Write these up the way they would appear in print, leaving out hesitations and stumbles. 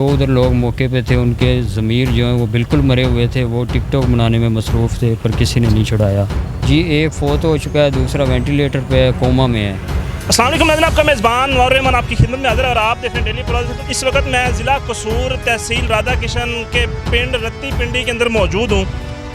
उधर लोग मौके पे थे, उनके ज़मीर जो हैं वो बिल्कुल मरे हुए थे। वो टिकटॉक बनाने में मसरूफ़ थे, पर किसी ने नहीं छुड़ाया। जी, एक फ़ौत हो चुका है, दूसरा वेंटिलेटर पे है, कोमा में है। अस्सलाम वालेकुम, मैं आपका मेज़बान नौर रहमान आपकी खिदमत में हाज़िर है और आप देख रहे हैं डेली प्लस। इस वक्त मैं ज़िला कसूर तहसील राधा किशन के पिंड रत्ती पिंडी के अंदर मौजूद हूँ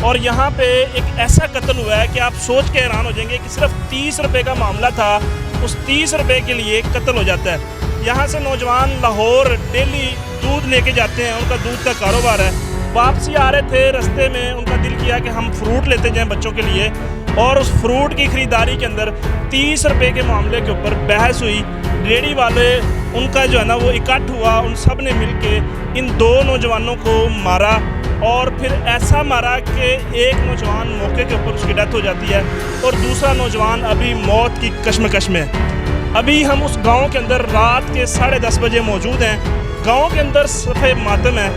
और यहाँ पे एक ऐसा कत्ल हुआ है कि आप सोच के हैरान हो जाएंगे कि सिर्फ 30 रुपये का मामला था, उस 30 रुपये के लिए कत्ल हो जाता है। यहाँ से नौजवान लाहौर डेली दूध लेके जाते हैं, उनका दूध का कारोबार है। वापसी आ रहे थे, रास्ते में उनका दिल किया कि हम फ्रूट लेते जाएं बच्चों के लिए, और उस फ्रूट की ख़रीदारी के अंदर 30 रुपये के मामले के ऊपर बहस हुई। रेडी वाले उनका जो है ना वो इकट्ठ हुआ, उन सब ने मिल के इन दो नौजवानों को मारा और फिर ऐसा मारा कि एक नौजवान मौके के ऊपर उसकी डेथ हो जाती है और दूसरा नौजवान अभी मौत की कश्मकश में है। अभी हम उस गांव के अंदर रात के 10:30 बजे मौजूद हैं। गांव के अंदर सफ़े मातम है,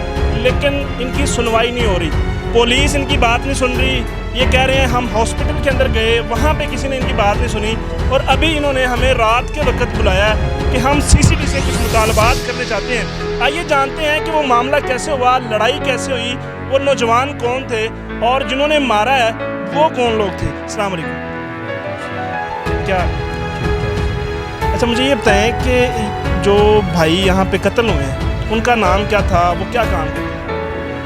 लेकिन इनकी सुनवाई नहीं हो रही। पुलिस इनकी बात नहीं सुन रही। ये कह रहे हैं हम हॉस्पिटल के अंदर गए, वहाँ पे किसी ने इनकी बात नहीं सुनी और अभी इन्होंने हमें रात के वक्त बुलाया कि हम सीसीबी से कुछ मुतालबात करने चाहते हैं। आइए जानते हैं कि वो मामला कैसे हुआ, लड़ाई कैसे हुई, वो नौजवान कौन थे और जिन्होंने मारा है वो कौन लोग थे। अस्सलाम वालेकुम। क्या अच्छा, मुझे ये बताएं कि जो भाई यहाँ पे कत्ल हुए हैं उनका नाम क्या था, वो क्या काम करते हैं?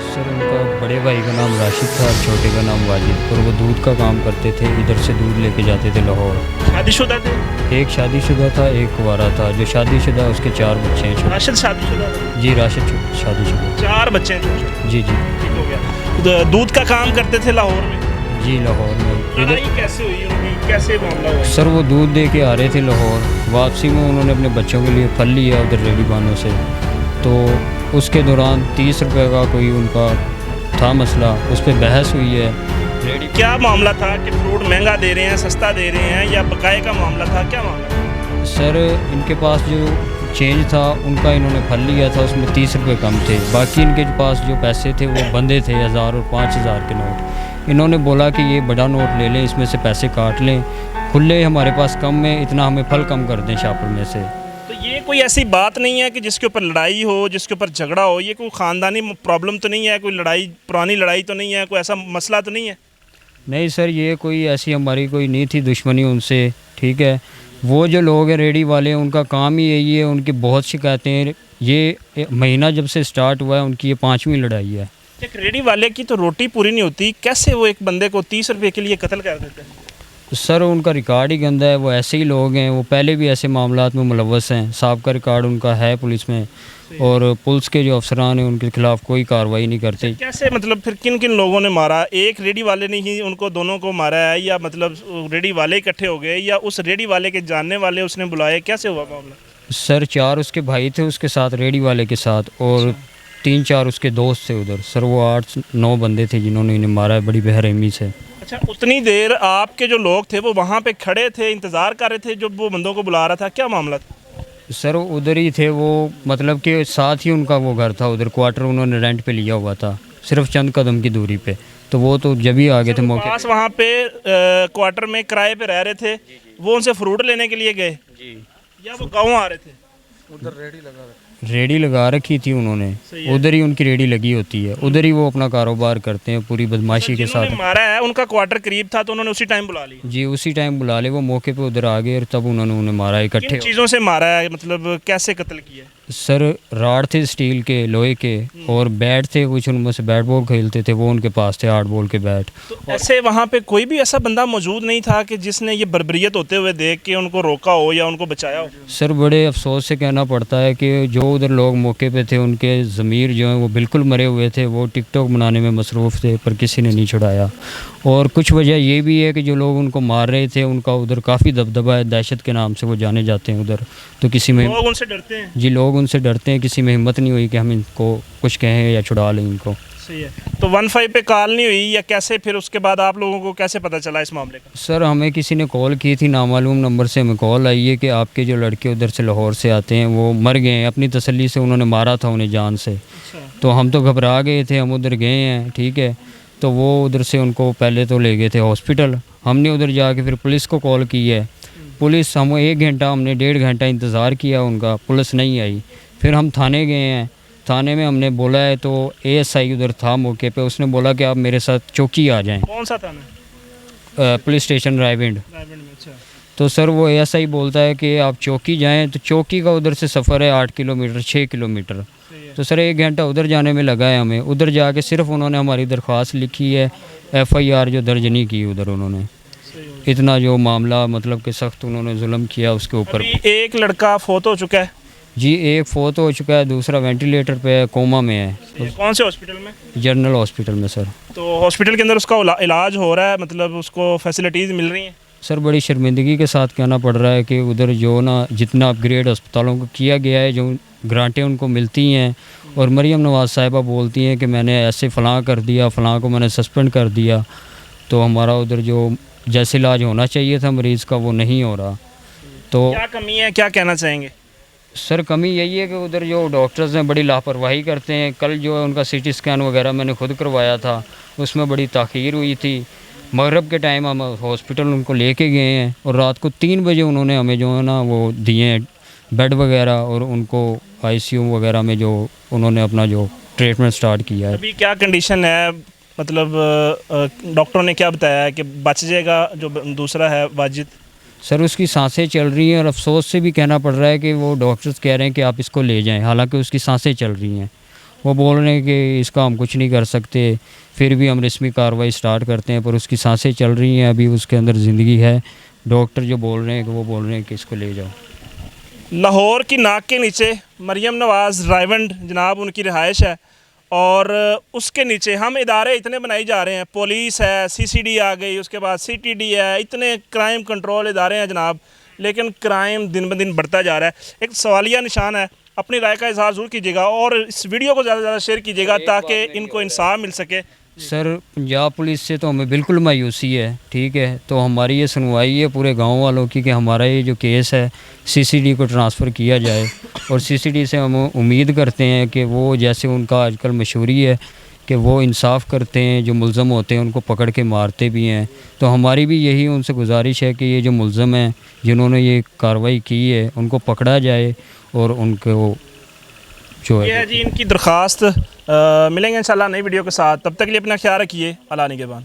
सर, उनका बड़े भाई का नाम राशिद था और छोटे का नाम वाजिद, और वो दूध का काम करते थे। इधर से दूध लेके जाते थे लाहौर। शादीशुदा थे? एक शादीशुदा था, एक कुंवारा था। जो शादीशुदा उसके 4 बच्चे हैं। राशिद शादीशुदा था? जी, राशिद शादीशुदा। 4 बच्चे हैं छोटे? जी जी, ठीक हो गया। दूध का काम करते थे लाहौर में? जी, लाहौर में। लड़ाई कैसे हुई उनकी, कैसे मामला हुआ? सर, वो दूध दे के आ रहे थे लाहौर। वापसी में उन्होंने अपने बच्चों के लिए फल लिया उधर रेडी बानों से, तो उसके दौरान 30 रुपये का कोई उनका था मसला, उस पर बहस हुई है। रेडी क्या मामला था कि फ्रूट महंगा दे रहे हैं, सस्ता दे रहे हैं, या बकाए का मामला था, क्या मामला? सर, इनके पास जो चेंज था उनका इन्होंने फल लिया था, उसमें 30 रुपये कम थे। बाकी इनके पास जो पैसे थे वो बंदे थे 1000 और 5000 के नोट। इन्होंने बोला कि ये बड़ा नोट ले लें, इसमें से पैसे काट लें, खुले हमारे पास कम में, इतना हमें फल कम कर दें शापर में से। तो ये कोई ऐसी बात नहीं है कि जिसके ऊपर लड़ाई हो, जिसके ऊपर झगड़ा हो? ये कोई ख़ानदानी प्रॉब्लम तो नहीं है, कोई लड़ाई, पुरानी लड़ाई तो नहीं है, कोई ऐसा मसला तो नहीं है? नहीं सर, ये कोई ऐसी हमारी कोई नहीं थी दुश्मनी उनसे, ठीक है। वो जो लोग हैं रेडी वाले, उनका काम ही यही है, उनकी बहुत शिकायतें। ये महीना जब से स्टार्ट हुआ है उनकी ये 5वीं लड़ाई है। एक रेडी वाले की तो रोटी पूरी नहीं होती, कैसे वो एक बंदे को 30 रुपये के लिए कत्ल कर देते हैं? सर, उनका रिकॉर्ड ही गंदा है। वो ऐसे ही लोग हैं, वो पहले भी ऐसे मामलात में मुलव्वस हैं। साहब रिकॉर्ड उनका है पुलिस में, और पुलिस के जो अफसरान हैं उनके खिलाफ कोई कार्रवाई नहीं करते। कैसे, मतलब फिर किन किन लोगों ने मारा? एक रेडी वाले ने ही उनको दोनों को मारा है, या मतलब रेडी वाले इकट्ठे हो गए, या उस रेडी वाले के जानने वाले उसने बुलाए? कैसे हुआ मामला? सर, 4 उसके भाई थे उसके साथ, रेडी वाले के साथ, और 3-4 उसके दोस्त थे उधर। सर, वो 8-9 बंदे थे जिन्होंने इन्हें मारा है बड़ी बेरहमी से। अच्छा, उतनी देर आपके जो लोग थे वो वहाँ पे खड़े थे, इंतज़ार कर रहे थे जब वो बंदों को बुला रहा था, क्या मामला था? सर, उधर ही थे वो, मतलब कि साथ ही उनका वो घर था उधर, क्वार्टर उन्होंने रेंट पे लिया हुआ था, सिर्फ चंद कदम की दूरी पे। तो वो तो जब ही आ गए थे मौके पास, वहाँ पे क्वार्टर में किराए पे रह रहे थे। वो उनसे फ्रूट लेने के लिए गए जी, या वो गाँव आ रहे थे? उधर रेडी लगा रखी थी उन्होंने, उधर ही उनकी रेडी लगी होती है, उधर ही वो अपना कारोबार करते हैं पूरी बदमाशी के साथ। मारा है उनका क्वार्टर करीब था तो उन्होंने उसी टाइम बुला लिया? जी, उसी टाइम बुला ले, वो मौके पे उधर आ गए और तब उन्होंने उन्हें मारा इकट्ठे। किन चीज़ों से मारा है, मतलब कैसे कत्ल किया? सर, राड थे स्टील के, लोहे के, और बैट थे कुछ, उनमें से बैट बॉल खेलते थे वो उनके पास थे, 8 बॉल के बैट। तो ऐसे वहाँ पे कोई भी ऐसा बंदा मौजूद नहीं था कि जिसने ये बर्बरियत होते हुए देख के उनको रोका हो या उनको बचाया हो? सर, बड़े अफसोस से कहना पड़ता है कि जो उधर लोग मौके पे थे उनके ज़मीर जो हैं वो बिल्कुल मरे हुए थे। वो टिकटॉक बनाने में मसरूफ़ थे, पर किसी ने नहीं छुड़ाया। और कुछ वजह ये भी है कि जो लोग उनको मार रहे थे उनका उधर काफ़ी दबदबा है, दहशत के नाम से वो जाने जाते हैं उधर। तो किसी में लोग उनसे डरते हैं? जी, लोग उनसे डरते हैं, किसी में हिम्मत नहीं हुई कि हम इनको कुछ कहें या छुड़ा लें इनको। सही है। तो 15 पे कॉल नहीं हुई या कैसे? फिर उसके बाद आप लोगों को कैसे पता चला इस मामले का? सर, हमें किसी ने कॉल की थी, नामालूम नंबर से हमें कॉल आई है कि आपके जो लड़के उधर से लाहौर से आते हैं वो मर गए हैं। अपनी तसल्ली से उन्होंने मारा था उन्हें जान से। तो हम तो घबरा गए थे, हम उधर गए हैं, ठीक है। तो वो उधर से उनको पहले तो ले गए थे हॉस्पिटल। हमने उधर जाके फिर पुलिस को कॉल की है। पुलिस, हम 1 घंटा, हमने 1.5 घंटा इंतज़ार किया उनका, पुलिस नहीं आई। फिर हम थाने गए हैं, थाने में हमने बोला है तो एएसआई उधर था मौके पे, उसने बोला कि आप मेरे साथ चौकी आ जाएं, कौन सा थाना? Police station Raiwind. रायगढ़ में। अच्छा। तो सर वो एएसआई बोलता है कि आप चौकी जाएं, तो चौकी का उधर से सफ़र है 8 किलोमीटर 6 किलोमीटर। सही है। तो सर 1 घंटा उधर जाने में लगा है हमें। उधर जाके सिर्फ उन्होंने हमारी दरख्वास्त लिखी है, एफआईआर जो दर्ज नहीं की उधर उन्होंने। सही है। इतना जो मामला मतलब कि सख्त उन्होंने जुल्म किया उसके ऊपर। अभी एक लड़का फोत हो चुका है। जी, एक फोत हो चुका है, दूसरा वेंटिलेटर पे है, कोमा में है, सही है। कौन से हॉस्पिटल में? जनरल हॉस्पिटल में सर। तो हॉस्पिटल के अंदर उसका इलाज हो रहा है, मतलब उसको फैसिलिटीज़ मिल रही हैं? सर बड़ी शर्मिंदगी के साथ कहना पड़ रहा है कि उधर जो ना जितना अपग्रेड अस्पतालों को किया गया है, जो ग्रांटें उनको मिलती हैं, और मरियम नवाज़ साहिबा बोलती हैं कि मैंने ऐसे फ़लाँ कर दिया, फ़लाँ को मैंने सस्पेंड कर दिया, तो हमारा उधर जो जैसे इलाज होना चाहिए था मरीज़ का वो नहीं हो रहा। तो क्या कमी है, क्या कहना चाहेंगे? सर कमी यही है कि उधर जो डॉक्टर्स हैं बड़ी लापरवाही करते हैं। कल जो है उनका सीटी स्कैन वगैरह मैंने खुद करवाया था, उसमें बड़ी ताख़ीर हुई थी। मगरिब के टाइम हम हॉस्पिटल उनको लेके गए हैं और रात को 3 बजे उन्होंने हमें जो है ना वो दिए हैं बेड वगैरह, और उनको आईसीयू वगैरह में जो उन्होंने अपना जो ट्रीटमेंट स्टार्ट किया है। अभी क्या कंडीशन है, मतलब डॉक्टरों ने क्या बताया है कि बच जाएगा जो दूसरा है वाजिद? सर उसकी सांसें चल रही हैं, और अफसोस से भी कहना पड़ रहा है कि वो डॉक्टर्स कह रहे हैं कि आप इसको ले जाएं, हालांकि उसकी सांसें चल रही हैं। वो बोल रहे हैं कि इसका हम कुछ नहीं कर सकते, फिर भी हम रस्मी कार्रवाई स्टार्ट करते हैं, पर उसकी सांसें चल रही हैं, अभी उसके अंदर ज़िंदगी है। डॉक्टर जो बोल रहे हैं कि वो बोल रहे हैं कि इसको ले जाओ। लाहौर की नाक के नीचे मरियम नवाज़ रायवंड जनाब उनकी रिहाइश है, और उसके नीचे हम इदारे इतने बनाए जा रहे हैं, पुलिस है, सीसीडी आ गई, उसके बाद सीटीडी है, इतने क्राइम कंट्रोल इदारे हैं जनाब, लेकिन क्राइम दिन ब दिन बढ़ता जा रहा है। एक सवालिया निशान है। अपनी राय का इजहार ज़रूर कीजिएगा और इस वीडियो को ज़्यादा से ज़्यादा शेयर कीजिएगा ताकि इनको इंसाफ मिल सके। सर पंजाब पुलिस से तो हमें बिल्कुल मायूसी है, ठीक है, तो हमारी ये सुनवाई है पूरे गांव वालों की कि हमारा ये जो केस है सीसीडी को ट्रांसफ़र किया जाए, और सीसीडी से हम उम्मीद करते हैं कि वो जैसे उनका आजकल मशहूरी है कि वो इंसाफ करते हैं, जो मुल्ज़म होते हैं उनको पकड़ के मारते भी हैं। तो हमारी भी यही उनसे गुजारिश है कि ये जो मुल्ज़म हैं जिन्होंने ये कार्रवाई की है उनको पकड़ा जाए, और उनको जो ये है जी इनकी दरख्वास्त। मिलेंगे इंशाल्लाह नई वीडियो के साथ, तब तक के लिए अपना ख्याल रखिए। अल्लाह निगहबान।